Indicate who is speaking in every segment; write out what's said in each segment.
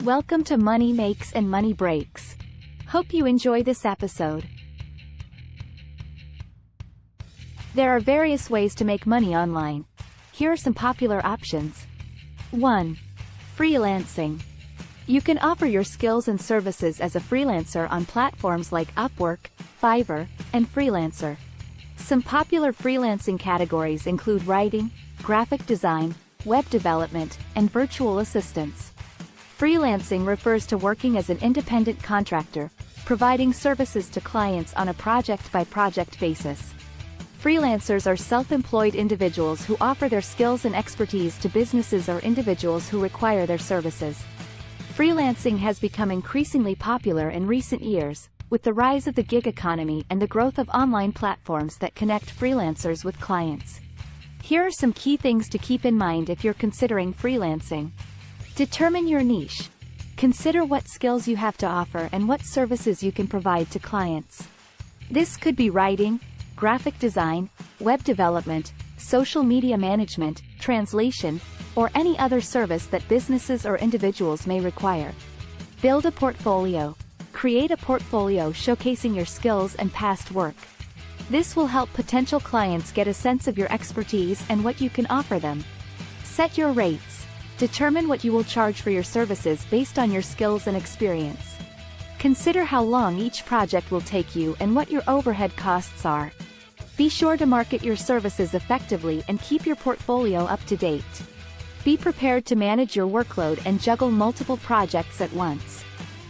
Speaker 1: Welcome to Money Makes and Money Breaks. Hope you enjoy this episode. There are various ways to make money online. Here are some popular options. 1. Freelancing. You can offer your skills and services as a freelancer on platforms like Upwork, Fiverr, and Freelancer. Some popular freelancing categories include writing, graphic design, web development, and virtual assistants. Freelancing refers to working as an independent contractor, providing services to clients on a project-by-project basis. Freelancers are self-employed individuals who offer their skills and expertise to businesses or individuals who require their services. Freelancing has become increasingly popular in recent years, with the rise of the gig economy and the growth of online platforms that connect freelancers with clients. Here are some key things to keep in mind if you're considering freelancing. Determine your niche. Consider what skills you have to offer and what services you can provide to clients. This could be writing, graphic design, web development, social media management, translation, or any other service that businesses or individuals may require. Build a portfolio. Create a portfolio showcasing your skills and past work. This will help potential clients get a sense of your expertise and what you can offer them. Set your rates. Determine what you will charge for your services based on your skills and experience. Consider how long each project will take you and what your overhead costs are. Be sure to market your services effectively and keep your portfolio up to date. Be prepared to manage your workload and juggle multiple projects at once.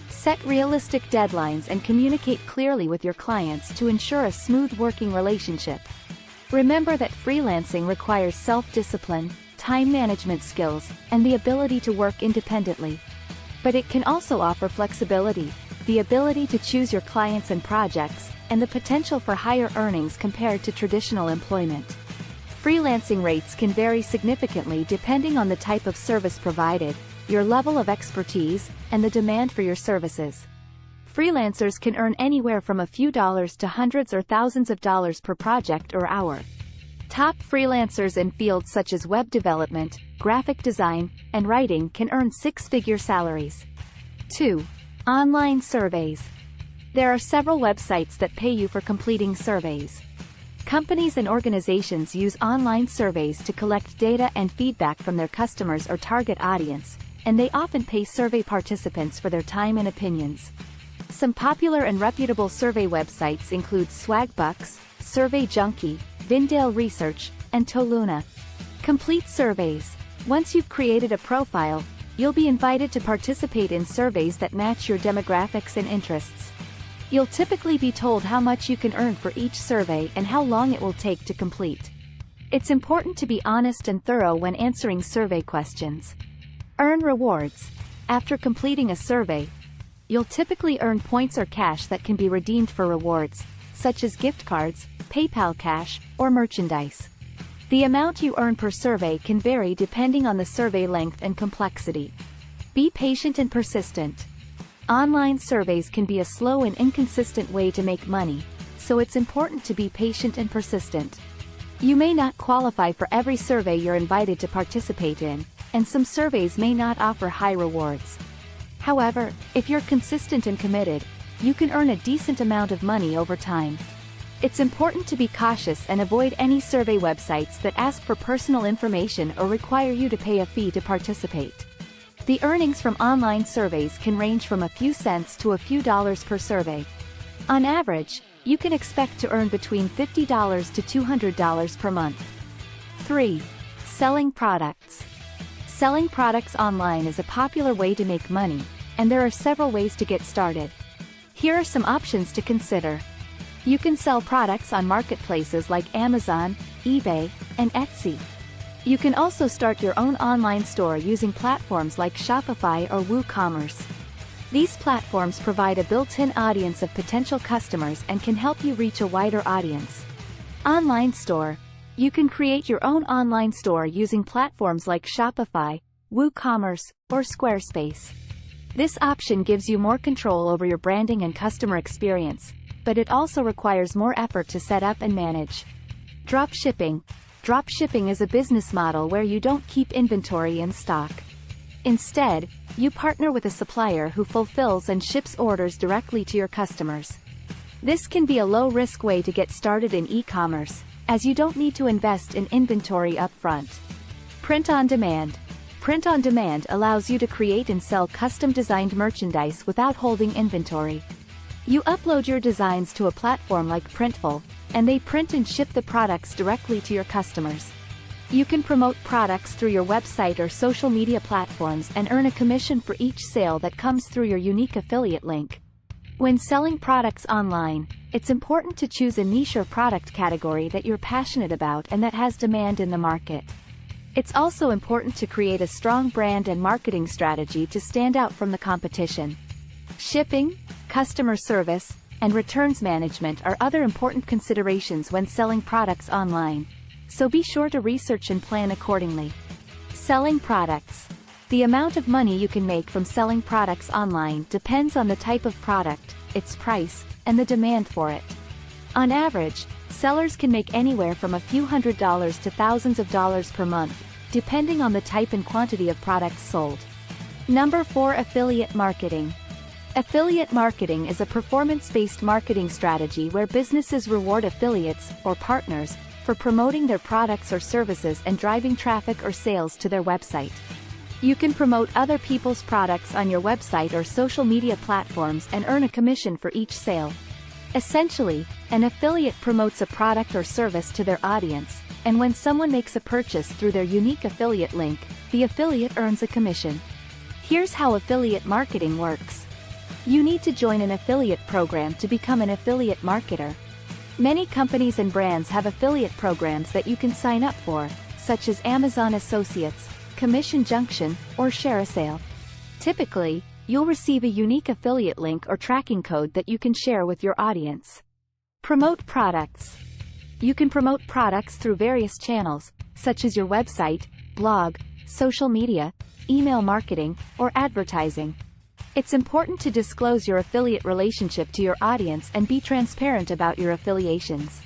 Speaker 1: Set realistic deadlines and communicate clearly with your clients to ensure a smooth working relationship. Remember that freelancing requires self-discipline, time management skills, and the ability to work independently. But it can also offer flexibility, the ability to choose your clients and projects, and the potential for higher earnings compared to traditional employment. Freelancing rates can vary significantly depending on the type of service provided, your level of expertise, and the demand for your services. Freelancers can earn anywhere from a few dollars to hundreds or thousands of dollars per project or hour. Top freelancers in fields such as web development, graphic design, and writing can earn six-figure salaries. 2. Online surveys. There are several websites that pay you for completing surveys. Companies and organizations use online surveys to collect data and feedback from their customers or target audience, and they often pay survey participants for their time and opinions. Some popular and reputable survey websites include Swagbucks, Survey Junkie, Vindale Research, and Toluna. Complete surveys. Once you've created a profile, you'll be invited to participate in surveys that match your demographics and interests. You'll typically be told how much you can earn for each survey and how long it will take to complete. It's important to be honest and thorough when answering survey questions. Earn rewards. After completing a survey, you'll typically earn points or cash that can be redeemed for rewards, such as gift cards, PayPal cash, or merchandise. The amount you earn per survey can vary depending on the survey length and complexity. Be patient and persistent. Online surveys can be a slow and inconsistent way to make money, so it's important to be patient and persistent. You may not qualify for every survey you're invited to participate in, and some surveys may not offer high rewards. However, if you're consistent and committed, you can earn a decent amount of money over time. It's important to be cautious and avoid any survey websites that ask for personal information or require you to pay a fee to participate. The earnings from online surveys can range from a few cents to a few dollars per survey. On average, you can expect to earn between $50 to $200 per month. 3. Selling products. Selling products online is a popular way to make money, and there are several ways to get started. Here are some options to consider. You can sell products on marketplaces like Amazon, eBay, and Etsy. You can also start your own online store using platforms like Shopify or WooCommerce. These platforms provide a built-in audience of potential customers and can help you reach a wider audience. Online store. You can create your own online store using platforms like Shopify, WooCommerce, or Squarespace. This option gives you more control over your branding and customer experience, but it also requires more effort to set up and manage. Drop shipping. Drop shipping is a business model where you don't keep inventory in stock. Instead, You partner with a supplier who fulfills and ships orders directly to your customers. This can be a low-risk way to get started in e-commerce, as you don't need to invest in inventory upfront. Print on demand. Print on demand allows you to create and sell custom-designed merchandise without holding inventory. You upload your designs to a platform like Printful, and they print and ship the products directly to your customers. You can promote products through your website or social media platforms and earn a commission for each sale that comes through your unique affiliate link. When selling products online, it's important to choose a niche or product category that you're passionate about and that has demand in the market. It's also important to create a strong brand and marketing strategy to stand out from the competition. Shipping, customer service, and returns management are other important considerations when selling products online, so be sure to research and plan accordingly. Selling products. The amount of money you can make from selling products online depends on the type of product, its price, and the demand for it. On average, sellers can make anywhere from a few $100s to thousands of dollars per month, depending on the type and quantity of products sold. Number 4. Affiliate marketing. Affiliate marketing is a performance-based marketing strategy where businesses reward affiliates, or partners, for promoting their products or services and driving traffic or sales to their website. You can promote other people's products on your website or social media platforms and earn a commission for each sale. Essentially, an affiliate promotes a product or service to their audience, and when someone makes a purchase through their unique affiliate link, the affiliate earns a commission. Here's how affiliate marketing works. You need to join an affiliate program to become an affiliate marketer. Many companies and brands have affiliate programs that you can sign up for, such as Amazon Associates, Commission Junction, or ShareASale. Typically, you'll receive a unique affiliate link or tracking code that you can share with your audience. Promote products. You can promote products through various channels, such as your website, blog, social media, email marketing, or advertising. It's important to disclose your affiliate relationship to your audience and be transparent about your affiliations.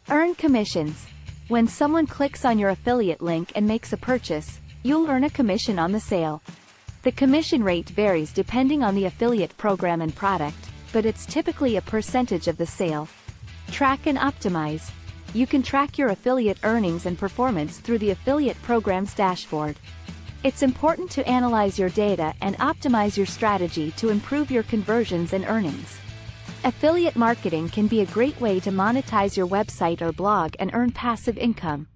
Speaker 1: Earn commissions. When someone clicks on your affiliate link and makes a purchase, you'll earn a commission on the sale. The commission rate varies depending on the affiliate program and product, but it's typically a percentage of the sale. Track and optimize. You can track your affiliate earnings and performance through the affiliate program's dashboard. It's important to analyze your data and optimize your strategy to improve your conversions and earnings. Affiliate marketing can be a great way to monetize your website or blog and earn passive income.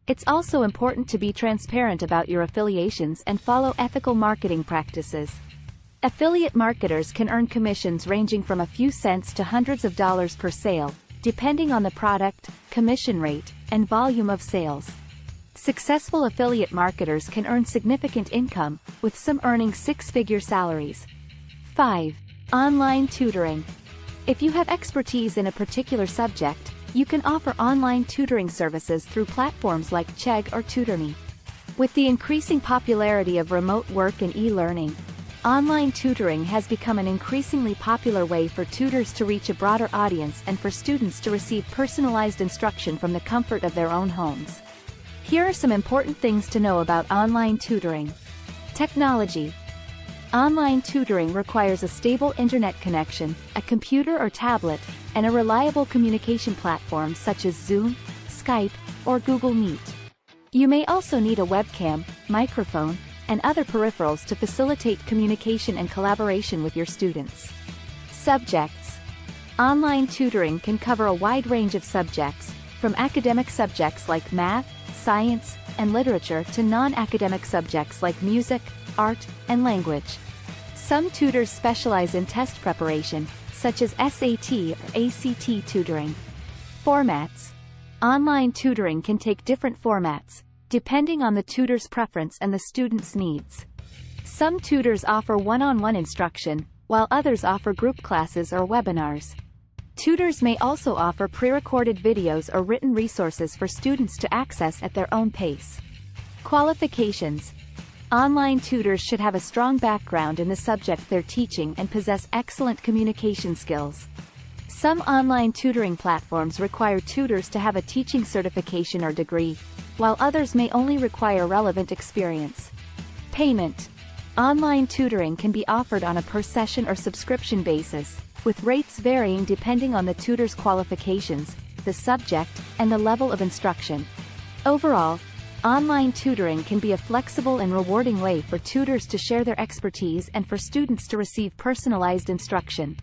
Speaker 1: It's also important to be transparent about your affiliations and follow ethical marketing practices. Affiliate marketers can earn commissions ranging from a few cents to hundreds of dollars per sale, depending on the product, commission rate, and volume of sales. Successful affiliate marketers can earn significant income, with some earning six-figure salaries. 5. Online tutoring. If you have expertise in a particular subject, you can offer online tutoring services through platforms like Chegg or TutorMe. With the increasing popularity of remote work and e-learning, online tutoring has become an increasingly popular way for tutors to reach a broader audience and for students to receive personalized instruction from the comfort of their own homes. Here are some important things to know about online tutoring. Technology. Online tutoring requires a stable internet connection, a computer or tablet, and a reliable communication platform such as Zoom, Skype, or Google Meet. You may also need a webcam, microphone, and other peripherals to facilitate communication and collaboration with your students. Subjects. Online tutoring can cover a wide range of subjects, from academic subjects like math, science, and literature to non-academic subjects like music, art, and language. Some tutors specialize in test preparation, such as SAT or ACT tutoring. Formats. Online tutoring can take different formats, depending on the tutor's preference and the student's needs. Some tutors offer one-on-one instruction, while others offer group classes or webinars. Tutors may also offer pre-recorded videos or written resources for students to access at their own pace. Qualifications. Online tutors should have a strong background in the subject they're teaching and possess excellent communication skills. Some online tutoring platforms require tutors to have a teaching certification or degree, while others may only require relevant experience. Payment. Online tutoring can be offered on a per-session or subscription basis, with rates varying depending on the tutor's qualifications, the subject, and the level of instruction. Overall, online tutoring can be a flexible and rewarding way for tutors to share their expertise and for students to receive personalized instruction.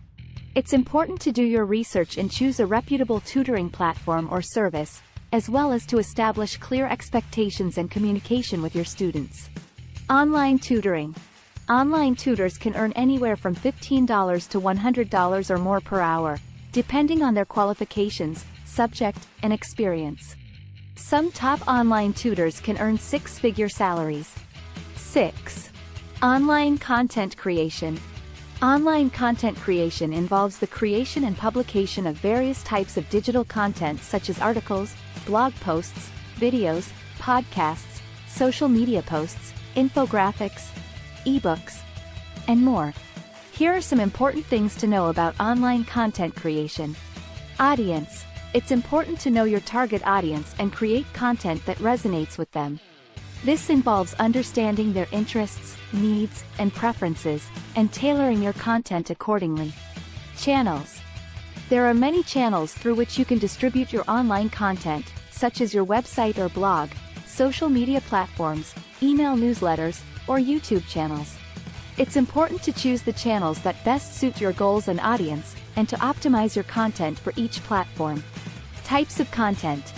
Speaker 1: It's important to do your research and choose a reputable tutoring platform or service, as well as to establish clear expectations and communication with your students. Online tutoring. Online tutors can earn anywhere from $15 to $100 or more per hour, depending on their qualifications, subject, and experience. Some top online tutors can earn six-figure salaries. 6. Online content creation. Online content creation involves the creation and publication of various types of digital content such as articles, blog posts, videos, podcasts, social media posts, infographics, ebooks, and more. Here are some important things to know about online content creation. Audience. It's important to know your target audience and create content that resonates with them. This involves understanding their interests, needs, and preferences, and tailoring your content accordingly. Channels. There are many channels through which you can distribute your online content, such as your website or blog, social media platforms, email newsletters, or YouTube channels. It's important to choose the channels that best suit your goals and audience, and to optimize your content for each platform. Types of content.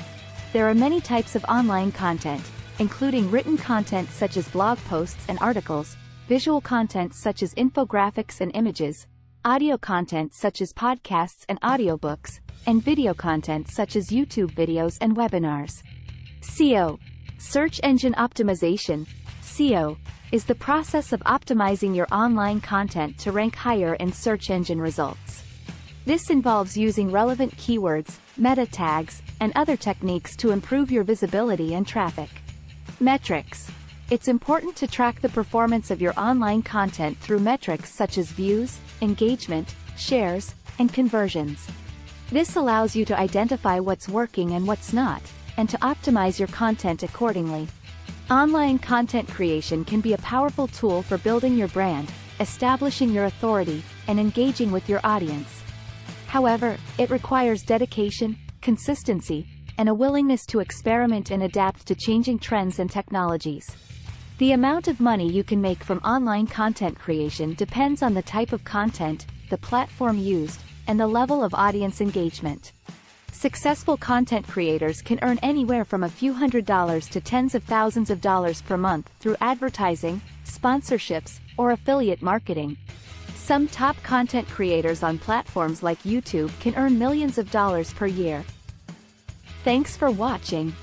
Speaker 1: There are many types of online content, including written content such as blog posts and articles, visual content such as infographics and images, audio content such as podcasts and audiobooks, and video content such as YouTube videos and webinars. SEO. Search engine optimization. SEO is the process of optimizing your online content to rank higher in search engine results. This involves using relevant keywords, meta tags, and other techniques to improve your visibility and traffic. Metrics. It's important to track the performance of your online content through metrics such as views, engagement, shares, and conversions. This allows you to identify what's working and what's not, and to optimize your content accordingly. Online content creation can be a powerful tool for building your brand, establishing your authority, and engaging with your audience. However, it requires dedication, consistency, and a willingness to experiment and adapt to changing trends and technologies. The amount of money you can make from online content creation depends on the type of content, the platform used, and the level of audience engagement. Successful content creators can earn anywhere from a few $100s to tens of thousands of dollars per month through advertising, sponsorships, or affiliate marketing. Some top content creators on platforms like YouTube can earn millions of dollars per year. Thanks for watching.